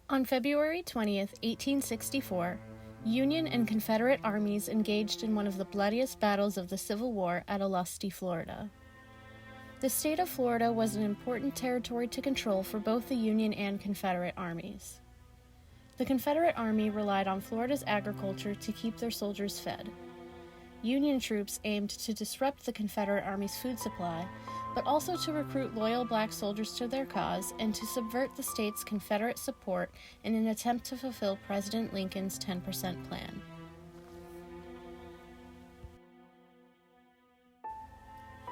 On February 20th, 1864, Union and Confederate armies engaged in one of the bloodiest battles of the Civil War at Olustee, Florida. The state of Florida was an important territory to control for both the Union and Confederate armies. The Confederate Army relied on Florida's agriculture to keep their soldiers fed. Union troops aimed to disrupt the Confederate Army's food supply, but also to recruit loyal black soldiers to their cause and to subvert the state's Confederate support in an attempt to fulfill President Lincoln's 10% plan.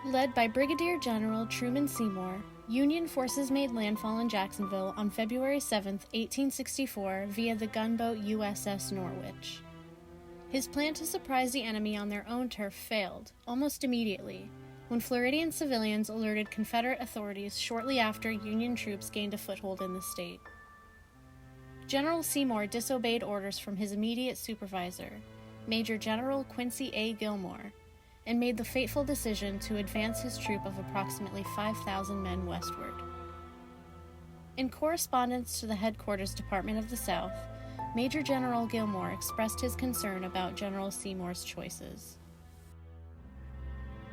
Led by Brigadier General Truman Seymour, Union forces made landfall in Jacksonville on February 7, 1864, via the gunboat USS Norwich. His plan to surprise the enemy on their own turf failed, almost immediately, when Floridian civilians alerted Confederate authorities shortly after Union troops gained a foothold in the state. General Seymour disobeyed orders from his immediate supervisor, Major General Quincy A. Gilmore, and made the fateful decision to advance his troop of approximately 5,000 men westward. In correspondence to the Headquarters Department of the South, Major General Gilmore expressed his concern about General Seymour's choices.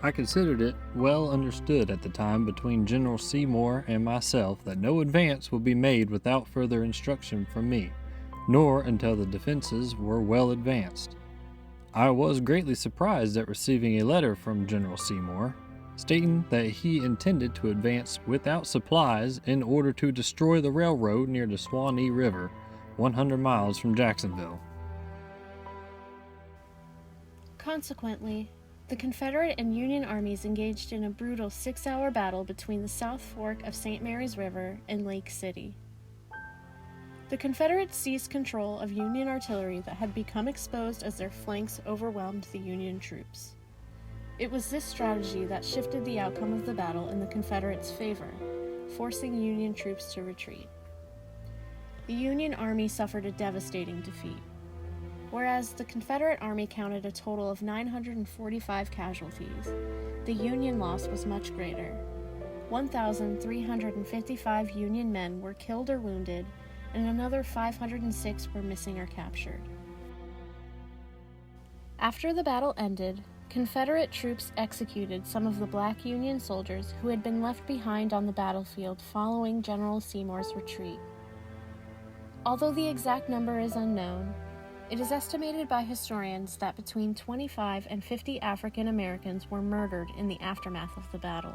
I considered it well understood at the time between General Seymour and myself that no advance would be made without further instruction from me, nor until the defenses were well advanced. I was greatly surprised at receiving a letter from General Seymour, stating that he intended to advance without supplies in order to destroy the railroad near the Suwannee River, 100 miles from Jacksonville. Consequently, the Confederate and Union armies engaged in a brutal 6-hour battle between the South Fork of St. Mary's River and Lake City. The Confederates seized control of Union artillery that had become exposed as their flanks overwhelmed the Union troops. It was this strategy that shifted the outcome of the battle in the Confederates' favor, forcing Union troops to retreat. The Union Army suffered a devastating defeat. Whereas the Confederate Army counted a total of 945 casualties, the Union loss was much greater. 1,355 Union men were killed or wounded, and another 506 were missing or captured. After the battle ended, Confederate troops executed some of the black Union soldiers who had been left behind on the battlefield following General Seymour's retreat. Although the exact number is unknown, it is estimated by historians that between 25 and 50 African Americans were murdered in the aftermath of the battle.